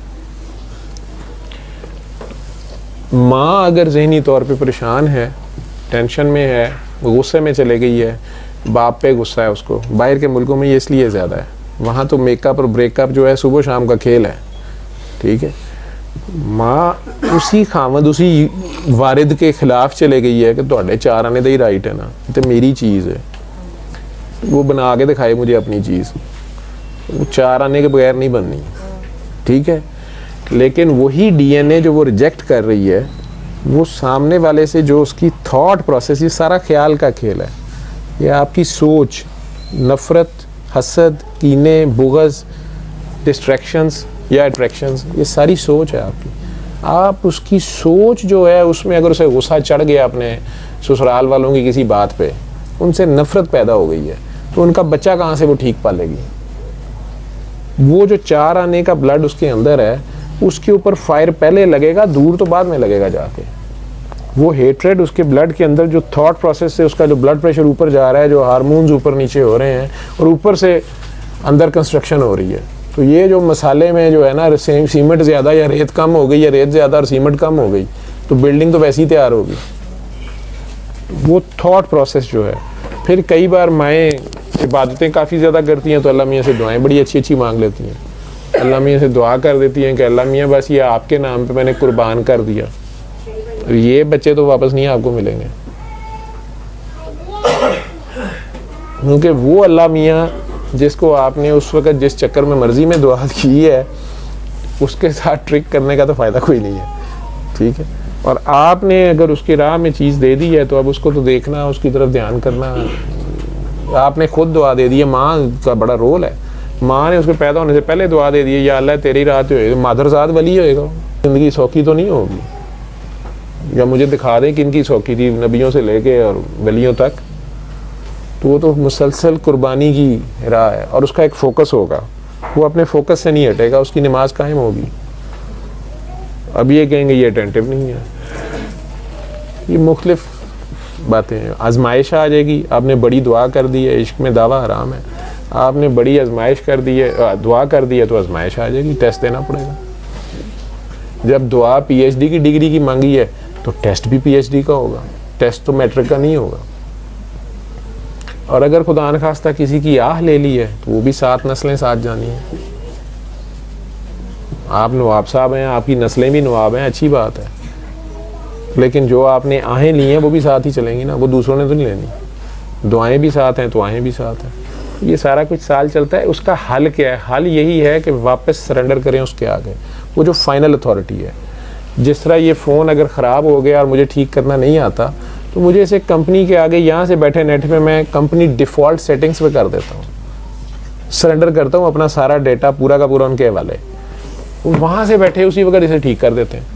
माँ अगर जहनी तौर पे परेशान है, टेंशन में है, गुस्से में चले गई है, बाप पे गुस्सा है उसको, बाहर के मुल्कों में ये इसलिए ज़्यादा है, वहाँ तो मेकअप और ब्रेकअप जो है सुबह शाम का खेल है। ठीक है, माँ उसी खामद उसी वारिद के खिलाफ चले गई है कि ਤੁਹਾਡੇ 4 आने का ही राइट है ना, तो मेरी चीज़ है, वो बना के दिखाए मुझे अपनी चीज़, वो 4 आने के बगैर नहीं बननी। ठीक है, लेकिन वही डीएनए जो वो रिजेक्ट कर रही है, वो सामने वाले से जो उसकी थॉट प्रोसेस, ये सारा ख्याल का खेल है। ये आपकी सोच, नफ़रत, हसद, कीने, बुग़्ज़, डिस्ट्रैक्शंस या अट्रैक्शंस, ये सारी सोच है आपकी। आप उसकी सोच जो है उसमें अगर उसे गुस्सा चढ़ गया अपने ससुराल वालों की किसी बात पे, उनसे नफ़रत पैदा हो गई है, तो उनका बच्चा कहाँ से वो ठीक पालेगी? वो जो 4 आने का ब्लड उसके अंदर है, उसके ऊपर फायर पहले लगेगा, दूर तो बाद में लगेगा जाके। वो हेट्रेड उसके ब्लड के अंदर जो थॉट प्रोसेस से उसका जो ब्लड प्रेशर ऊपर जा रहा है, जो हार्मोन्स ऊपर नीचे हो रहे हैं और ऊपर से अंदर कंस्ट्रक्शन हो रही है, तो ये जो मसाले में जो है ना सीमेंट ज़्यादा या रेत कम हो गई या रेत ज़्यादा और सीमेंट कम हो गई, तो बिल्डिंग तो वैसे ही तैयार होगी। वो थॉट प्रोसेस जो है, फिर कई बार माएँ इबादतें काफ़ी ज़्यादा करती हैं तो अल्लाह मियाँ से दुआएं बड़ी अच्छी अच्छी मांग लेती हैं। अल्लाह मियाँ से दुआ कर देती हैं कि अल्लाह मियाँ बस ये आपके नाम पे मैंने कुर्बान कर दिया, तो ये बच्चे तो वापस नहीं आपको मिलेंगे, क्योंकि वो अल्लाह मियाँ जिसको आपने उस वक़्त जिस चक्कर में मर्ज़ी में दुआ की है, उसके साथ ट्रिक करने का तो फ़ायदा कोई नहीं है। ठीक है, और आपने अगर उसकी राह में चीज़ दे दी है तो अब उसको तो देखना, उसकी तरफ ध्यान करना। आपने खुद दुआ दे दी है, माँ का बड़ा रोल है। माँ ने उसके पैदा होने से पहले दुआ दे दी है, या अल्लाह तेरी रात होएगी, मादरजाद वली होएगा, ज़िंदगी सौखी तो नहीं होगी। या मुझे दिखा दें कि इनकी सौखी थी नबियों से लेके और वलियों तक, तो वो तो मुसलसल कुर्बानी की राह है और उसका एक फ़ोकस होगा, वो अपने फोकस से नहीं हटेगा, उसकी नमाज कायम होगी। अब ये कहेंगे ये अटेंटिव नहीं है, ये मुख्तलिफ बातें हैं। आजमाइश आ जाएगी, आपने बड़ी दुआ कर दी है, इश्क में दावा हराम है, आपने बड़ी आजमाइश कर दी है, दुआ कर दी है, तो आजमाइश आ जाएगी, टेस्ट देना पड़ेगा। जब दुआ पीएचडी की डिग्री की मांगी है तो टेस्ट भी पीएचडी का होगा, टेस्ट तो मैट्रिक का नहीं होगा। और अगर खुदा न खास्ता किसी की आह ले ली है तो वो भी 7 नस्लें साथ जानी है। आप नवाब साहब हैं, आपकी नस्लें भी नवाब हैं, अच्छी बात है, लेकिन जो आपने आहें ली हैं वो भी साथ ही चलेंगी ना, वो दूसरों ने तो नहीं लेनी। दुआएं भी साथ हैं तो आहें भी साथ हैं। ये सारा कुछ साल चलता है। उसका हल क्या है? हल यही है कि वापस सरेंडर करें उसके आगे, वो जो फाइनल अथॉरिटी है। जिस तरह ये फ़ोन अगर ख़राब हो गया और मुझे ठीक करना नहीं आता, तो मुझे इसे कंपनी के आगे यहाँ से बैठे नेट पे मैं कंपनी डिफ़ॉल्ट सेटिंग्स पे कर देता हूँ, सरेंडर करता हूँ अपना सारा डेटा पूरा का पूरा उनके हवाले, वहाँ से बैठे उसी वक्त इसे ठीक कर देते हैं।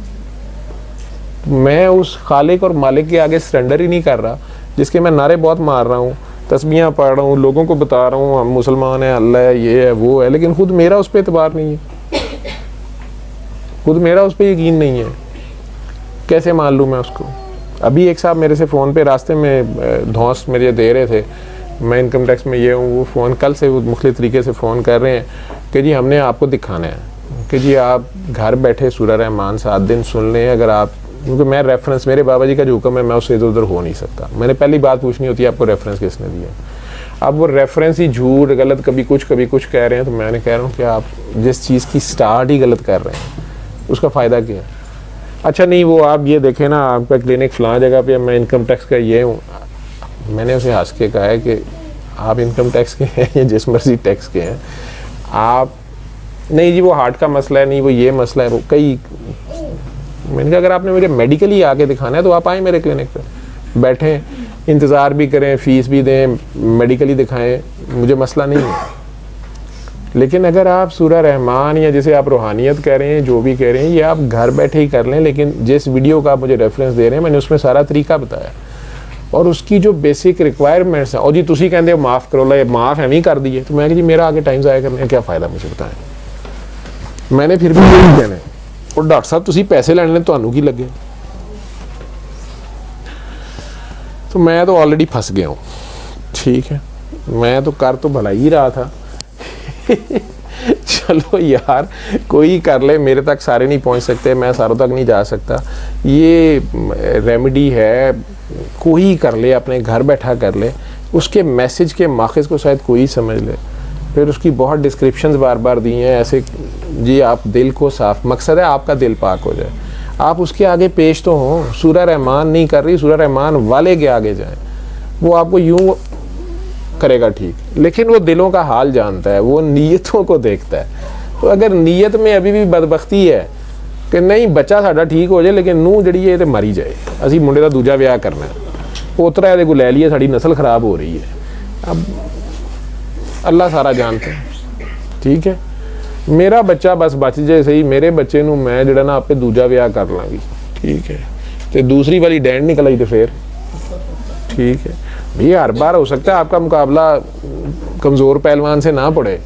मैं उस खालिक और मालिक के आगे सरेंडर ही नहीं कर रहा, जिसके मैं नारे बहुत मार रहा हूँ, तस्बीहां पढ़ रहा हूँ, लोगों को बता रहा हूँ हम मुसलमान हैं, अल्लाह है, ये है, वो है, लेकिन खुद मेरा उस पर एतबार नहीं है, खुद मेरा उस पर यकीन नहीं है। कैसे मान लूँ मैं उसको? अभी एक साहब मेरे से फ़ोन पे रास्ते में धौंस मेरे दे रहे थे, मैं इनकम टैक्स में ये हूँ, वो फ़ोन कल से वो मुख्तलिफ तरीके से फ़ोन कर रहे हैं कि जी हमने आपको दिखाना है कि जी आप घर बैठे सूरह रहमान 7 दिन सुन लें, अगर आप, क्योंकि मैं रेफरेंस, मेरे बाबा जी का जो हुक्म है मैं उससे इधर उधर हो नहीं सकता। मैंने पहली बात पूछनी होती है आपको रेफरेंस किसने दिया। अब वो रेफरेंस ही झूठ गलत कभी कुछ कह रहे हैं, तो मैंने कह रहा हूँ कि आप जिस चीज़ की स्टार्ट ही गलत कर रहे हैं उसका फ़ायदा क्या है? अच्छा नहीं, वो आप ये देखें ना, आपका क्लिनिक फ़लाँ जगह पे, मैं इनकम टैक्स का ये हूँ। मैंने उसे हंस के कहा है कि आप इनकम टैक्स के हैं या जिस मर्जी टैक्स के हैं, आप नहीं जी वो हार्ट का मसला है, नहीं वो ये मसला है, वो कई, मैंने कहा अगर आपने मुझे मेडिकली आके दिखाना है तो आप आएँ मेरे क्लिनिक पे, बैठें, इंतज़ार भी करें, फ़ीस भी दें, मेडिकली दिखाएं, मुझे मसला नहीं है। लेकिन अगर आप सूरह रहमान या जैसे आप रूहानियत कह रहे हैं, जो भी कह रहे हैं, ये आप घर बैठे ही कर लें, लेकिन जिस वीडियो का आप मुझे रेफरेंस दे रहे हैं मैंने उसमें सारा तरीका बताया और उसकी जो बेसिक रिक्वायरमेंट्स हैं। और जी तुसी कहते हो माफ़ करो, ला माफ़ एवं ही कर दिए, तो मैं कि जी मेरा आगे टाइम ज़ाया करने का क्या फ़ायदा, मुझे बताएं। मैंने फिर भी यही कहना है, और डॉक्टर साहब तुसी पैसे लैने ने तुहानू की लगे। तो मैं तो ऑलरेडी फंस गया हूँ, ठीक है, मैं तो कर तो भला ही रहा था चलो यार कोई कर ले, मेरे तक सारे नहीं पहुंच सकते, मैं सारों तक नहीं जा सकता, ये रेमेडी है, कोई कर ले, अपने घर बैठा कर ले, उसके मैसेज के माखज़ को शायद कोई समझ ले। फिर उसकी बहुत डिस्क्रिप्शंस बार बार दी हैं ऐसे, जी आप दिल को साफ, मकसद है आपका दिल पाक हो जाए, आप उसके आगे पेश तो हों। सूरह रहमान नहीं कर रही, सूरह रहमान वाले के आगे जाएं, वो आपको यूं करेगा ठीक, लेकिन वो दिलों का हाल जानता है, वो नीयतों को देखता है। तो अगर नीयत में अभी भी बदबख्ती है कि नहीं बच्चा साडा ठीक हो जाए लेकिन नूह जिहड़ी है ते मरी जाए, असी मुंडे दा दूजा विआह करना है, पोतरा इहदे कोल लै लईए, साडी नस्ल खराब हो रही है। अब अल्लाह सारा जानता है, ठीक है, मेरा बच्चा बस बच जाए सही, मेरे बच्चे नूं मैं जिहड़ा ना आपे दूजा विआह कर लांगी, ठीक है, ते दूसरी वाली डैंड निकल आई तो फिर ठीक है। भैया हर बार हो सकता है आपका मुकाबला कमज़ोर पहलवान से ना पड़े,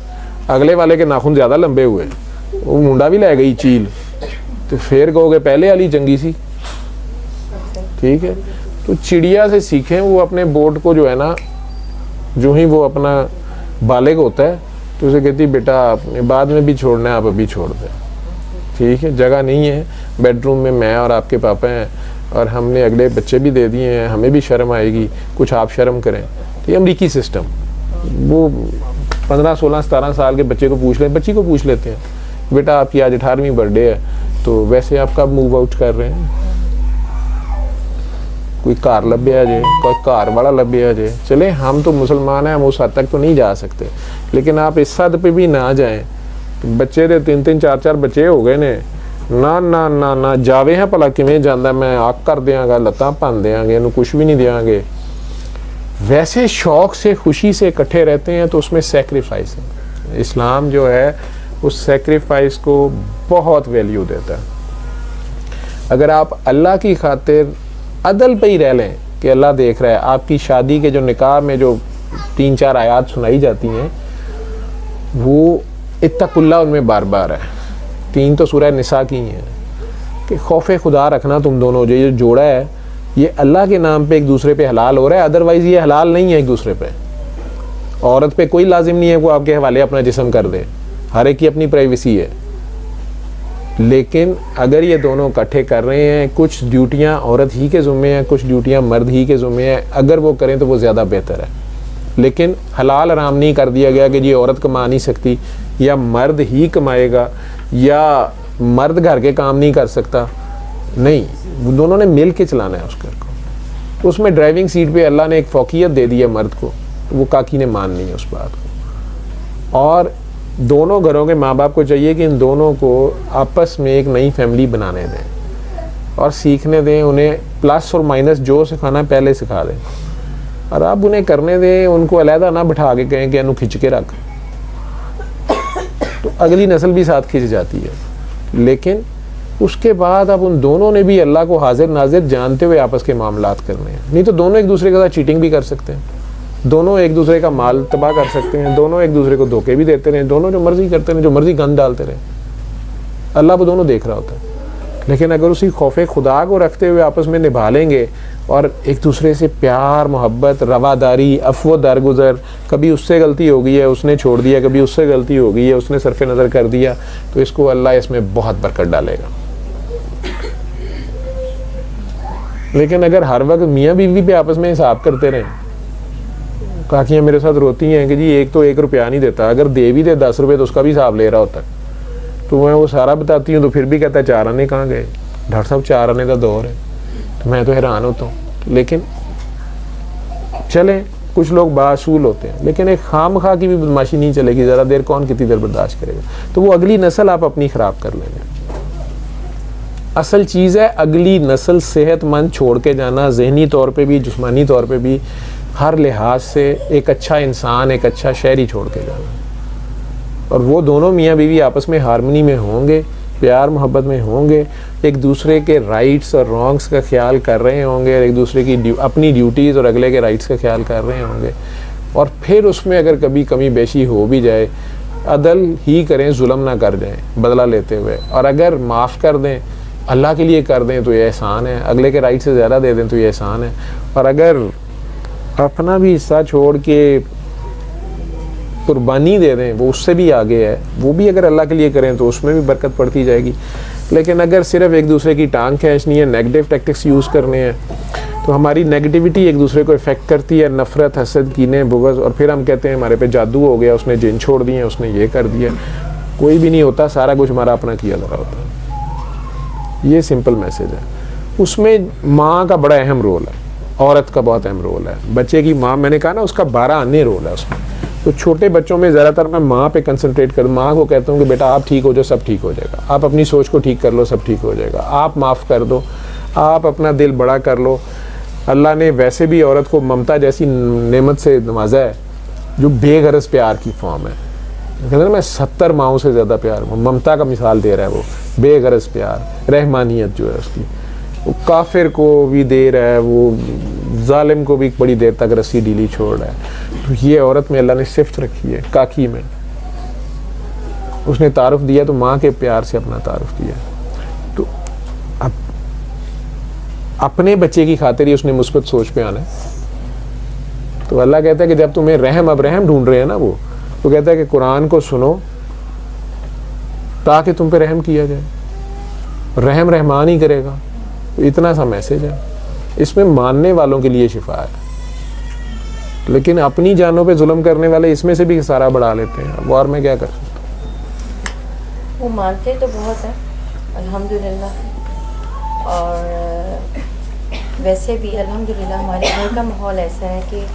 अगले वाले के नाखून ज़्यादा लंबे हुए, वो मुंडा भी लै गई चील, तो फिर कहोगे पहले वाली चंगी सी, ठीक है। तो चिड़िया से सीखें, वो अपने बोर्ड को जो है ना, जो ही वो अपना बालिग होता है तो उसे कहती बेटा आपने बाद में भी छोड़ना है, आप अभी छोड़ दें, ठीक है, जगह नहीं है, बेडरूम में मैं और आपके पापा हैं और हमने अगले बच्चे भी दे दिए हैं, हमें भी शर्म आएगी, कुछ आप शर्म करें। तो ये अमरीकी सिस्टम, वो 15, 16, 17 साल के बच्चे को पूछ लें, बच्ची को पूछ लेते हैं, बेटा आपकी आज 18वीं बर्थडे है, तो वैसे आप कब मूव आउट कर रहे हैं, कोई कार लभ्या जे, कोई कार वाला लभ्या जे, चले हम तो मुसलमान हैं, हम उस हद तक तो नहीं जा सकते, लेकिन आप इस हद पे भी ना जाएं। बच्चे दे 3-3, 4-4 बच्चे हो गए ने, ना ना ना ना जावे हैं भला किवें जांदा, मैं आग कर देंगा, लत्तां भन देंगे, इन्हूं कुछ भी नहीं देंगे। वैसे शौक से खुशी से इकट्ठे रहते हैं तो उसमें सेक्रीफाइस है। इस्लाम जो है उस सेक्रीफाइस को बहुत वैल्यू देता है। अगर आप अल्लाह की खातिर अदल पे ही रह लें कि अल्लाह देख रहा है, आपकी शादी के जो निकाह में जो 3-4 आयात सुनाई जाती हैं वो इत्तकुल्लाह उनमें बार बार है। 3 तो सूरह निसा की हैं कि खौफे खुदा रखना तुम दोनों, जो ये जोड़ा है ये अल्लाह के नाम पे एक दूसरे पे हलाल हो रहा है, अदरवाइज़ ये हलाल नहीं है एक दूसरे पे। औरत पे कोई लाजिम नहीं है वो आपके हवाले अपना जिस्म कर दे, हर एक की अपनी प्राइवेसी है। लेकिन अगर ये दोनों इकट्ठे कर रहे हैं, कुछ ड्यूटियां औरत ही के ज़ुम्मे हैं, कुछ ड्यूटियां मर्द ही के ज़ुम्मे हैं, अगर वो करें तो वो ज़्यादा बेहतर है। लेकिन हलाल हराम नहीं कर दिया गया कि ये औरत कमा नहीं सकती या मर्द ही कमाएगा या मर्द घर के काम नहीं कर सकता, नहीं, दोनों ने मिल के चलाना है उस घर को। उसमें ड्राइविंग सीट पे अल्लाह ने एक फ़ौक़ियत दे दी है मर्द को, वो काकी ने माननी है उस बात को। और दोनों घरों के माँ बाप को चाहिए कि इन दोनों को आपस में एक नई फैमिली बनाने दें और सीखने दें, उन्हें प्लस और माइनस जो सिखाना पहले सिखा दें और आप उन्हें करने दें। उनको अलहदा ना बिठा के कहें कि इन्हू खिंच के रख, तो अगली नस्ल भी साथ खिंच जाती है। लेकिन उसके बाद अब उन दोनों ने भी अल्लाह को हाजिर नाजिर जानते हुए आपस के मामलात करने हैं, नहीं तो दोनों एक दूसरे के साथ चीटिंग भी कर सकते हैं, दोनों एक दूसरे का माल तबाह कर सकते हैं, दोनों एक दूसरे को धोखे भी देते रहे, दोनों जो मर्जी करते रहे, जो मर्जी गंद डालते रहे, अल्लाह वो दोनों देख रहा होता है। लेकिन अगर उसी खौफे खुदा को रखते हुए आपस में निभा लेंगे और एक दूसरे से प्यार मोहब्बत रवादारी अफ़्व दरगुजर, कभी उससे गलती हो गई है उसने छोड़ दिया, कभी उससे गलती हो गई है उसने सरफ़े नज़र कर दिया, तो इसको अल्लाह इसमें बहुत बरकत डालेगा। लेकिन अगर हर वक्त मियाँ बीवी पे आपस में हिसाब करते रहें, काकियाँ मेरे साथ रोती हैं कि जी एक तो 1 रुपया नहीं देता, अगर दे भी दे 10 रुपये तो उसका भी हिसाब ले रहा होता है, तो मैं वो सारा बताती हूँ तो फिर भी कहता है 4 आने कहाँ गए, डॉक्टर साहब 4 आने का दौर है, तो मैं तो हैरान होता हूँ। लेकिन चलें, कुछ लोग बासूल होते हैं, लेकिन एक खामखा की भी बदमाशी नहीं चलेगी, ज़रा देर कौन कितनी देर बर्दाश्त करेगा, तो वो अगली नस्ल आप अपनी ख़राब कर लेंगे। असल चीज़ है अगली नस्ल सेहतमंद छोड़ के जाना, ज़हनी तौर पे भी जिस्मानी तौर पे भी हर लिहाज से एक अच्छा इंसान, एक अच्छा शहरी छोड़ के जाना। और वो दोनों मियाँ बीवी आपस में हारमनी में होंगे, प्यार मोहब्बत में होंगे, एक दूसरे के राइट्स और रॉन्ग्स का ख्याल कर रहे होंगे, एक दूसरे की अपनी ड्यूटीज़ और अगले के राइट्स का ख्याल कर रहे होंगे, और फिर उसमें अगर कभी कमी बेशी हो भी जाए, अदल ही करें, जुल्म ना कर जाएं बदला लेते हुए, और अगर माफ़ कर दें, अल्लाह के लिए कर दें तो ये एहसान है, अगले के राइट से ज़्यादा दे दें तो ये एहसान है, और अगर अपना भी हिस्सा छोड़ के कुर्बानी दे दें, वो उससे भी आगे है, वो भी अगर अल्लाह के लिए करें तो उसमें भी बरकत पड़ती जाएगी। लेकिन अगर सिर्फ एक दूसरे की टांग खींचनी है, नेगेटिव टैक्टिक्स यूज़ करने हैं, तो हमारी नेगेटिविटी एक दूसरे को इफ़ेक्ट करती है, नफ़रत, हसद, कीने, बुग़्ज़, और फिर हम कहते हैं हमारे पे जादू हो गया, उसने जिन छोड़ दिए, उसने ये कर दिया। कोई भी नहीं होता, सारा कुछ हमारा अपना किया जा रहा होता है। ये सिंपल मैसेज है। उसमें माँ का बड़ा अहम रोल है, औरत का बहुत अहम रोल है। बच्चे की माँ, मैंने कहा ना, उसका 12 अन्य रोल है उसमें। तो छोटे बच्चों में ज़्यादातर मैं माँ पे कंसंट्रेट कर, माँ को कहता हूँ कि बेटा आप ठीक हो जाओ, सब ठीक हो जाएगा, आप अपनी सोच को ठीक कर लो, सब ठीक हो जाएगा, आप माफ़ कर दो, आप अपना दिल बड़ा कर लो। अल्लाह ने वैसे भी औरत को ममता जैसी नेमत से नवाजा है जो बेगरज प्यार की फॉर्म है। कहते हैं ना, मैं 70 माँओं से ज़्यादा प्यार, ममता का मिसाल दे रहा है वो, बेगरज प्यार, रहमानियत जो है उसकी, वो काफिर को भी दे रहा है, वो जालिम को भी बड़ी देर तक रस्सी ढीली छोड़ रहा है। तो ये औरत में अल्लाह ने सिफ्त रखी है, काकी में उसने तारुफ दिया, तो माँ के प्यार से अपना तारुफ दिया। तो अब अपने बच्चे की खातिर ही उसने मुस्बत सोच पे आना है। तो अल्लाह कहता है कि जब तुम्हें रहम, अब रहम ढूंढ रहे हैं ना वो, तो कहता है कि कुरान को सुनो ताकि तुम पे रहम किया जाए, रहम रहमान ही करेगा। तो इतना सा मैसेज है, इसमें मानने वालों के लिए शिफा है, लेकिन अपनी जानों पे जुल्म करने वाले इसमें से भी सारा बढ़ा लेते हैं। अब और मैं क्या कर सकता हूँ। वो मानते तो बहुत है अल्हम्दुलिल्लाह, और वैसे भी अल्हम्दुलिल्लाह हमारे घर का माहौल ऐसा है कि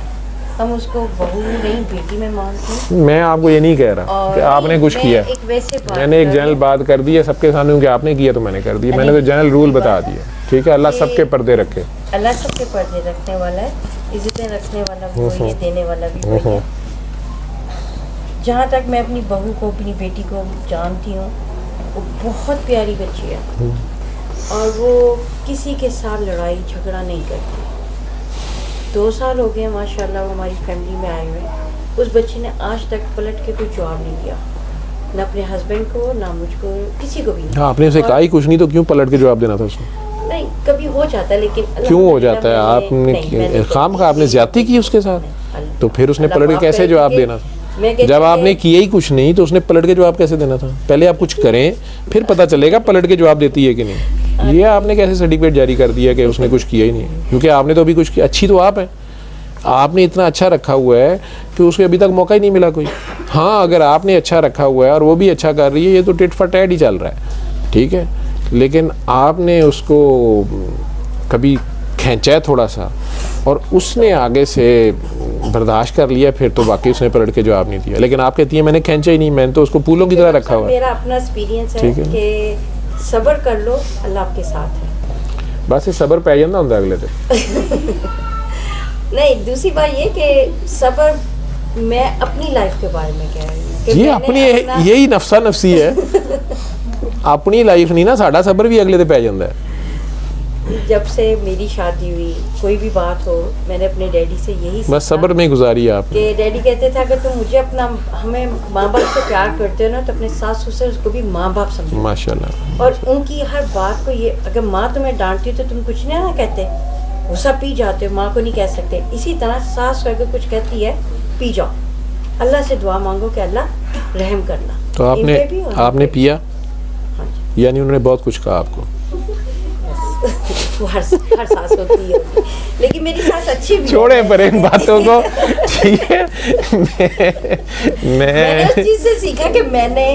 हम उसको बहू नहीं बेटी में मानते हैं। मैं आपको ये नहीं कह रहा कि आपने कुछ किया, एक वैसे मैंने एक जनरल बात कर दी है सबके सामने कि आपने किया तो मैंने कर दिया, मैंने तो जनरल रूल बता दिया। ठीक है, अल्लाह सबके पर्दे रखे, अल्लाह सबके पर्दे रखने वाला है, इज्जतें रखने वाला भी वही है, देने वाला भी वही है। जहाँ तक मैं अपनी बहू को, अपनी बेटी को जानती हूँ, वो बहुत प्यारी बच्ची है, और वो किसी के साथ लड़ाई झगड़ा नहीं करती। 2 साल हो गए माशाल्लाह वो हमारी फैमिली में आए हुए। उस बच्ची ने आज तक पलट के कोई जवाब नहीं दिया, ना अपने हस्बैंड को, ना मुझको, किसी को भी नहीं। हाँ, आपने उसे कहा ही कुछ नहीं, तो क्यों पलट के जवाब देना था उसको? नहीं, कभी हो जाता है, लेकिन क्यों हो जाता है? आपने खाम खा आपने ज्यादती की उसके साथ, तो फिर उसने पलट के कैसे जवाब देना था? जब आपने किया ही कुछ नहीं तो उसने पलट के जवाब कैसे देना था? पहले आप कुछ करें, फिर पता चलेगा पलट के जवाब देती है कि नहीं। ये आपने कैसे सर्टिफिकेट जारी कर दिया कि उसने कुछ किया ही नहीं? क्योंकि आपने तो अभी कुछ किया, अच्छी तो आप है, आपने इतना अच्छा रखा हुआ है कि उसको अभी तक मौका ही नहीं मिला कोई। हाँ, अगर आपने अच्छा रखा हुआ है और वो भी अच्छा कर रही है, ये तो टिट फॉर टैट ही चल रहा है, ठीक है, लेकिन आपने उसको कभी खींचा है थोड़ा सा और उसने आगे से बर्दाश्त कर लिया, फिर तो बाकी उसने पलट के जवाब नहीं दिया। लेकिन आप कहती है मैंने खींचा ही नहीं, मैंने तो उसको फूलों की तरह रखा हुआ है। मेरा अपना एक्सपीरियंस है कि सब्र कर लो, अल्लाह आपके साथ है। बस ये सब्र पै जाता होंगे अगले दिन। नहीं, दूसरी बात ये कि सब्र मैं अपनी लाइफ के बारे में कह रही हूँ। ये अपनी यही नफसा नफसी है। अपनी लाइफ नहीं ना, साडा सब्र भी अगले दिन पै जाता है। जब से मेरी शादी हुई, कोई भी बात हो, मैंने अपने डैडी से यही बस सब्र में गुजारी है आपने। कि डैडी कहते थे अगर तुम मुझे अपना, हमें माँ बाप से प्यार करते हो ना, तो अपने सास ससुर को भी माँ बाप समझो माशाल्लाह। और उनकी हर बात को, ये अगर माँ तुम्हें डांटती तो तुम कुछ नहीं ना कहते, गुस्सा पी जाते हो, माँ को नहीं कह सकते। इसी तरह सास अगर कुछ कहती है, पी जाओ, अल्लाह से दुआ मांगो कि अल्लाह रहम करना। तो आपने पिया, यानी उन्होंने बहुत कुछ कहा आपको। वो हर सास होती है, लेकिन मेरी सास अच्छी भी छोड़े पर इन बातों को, ठीक है। मैंने उस चीज से सीखा कि मैंने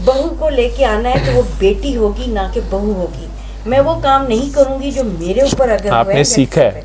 बहू को लेके आना है तो वो बेटी होगी, ना कि बहू होगी। मैं वो काम नहीं करूंगी जो मेरे ऊपर अगर आपने सीखा है।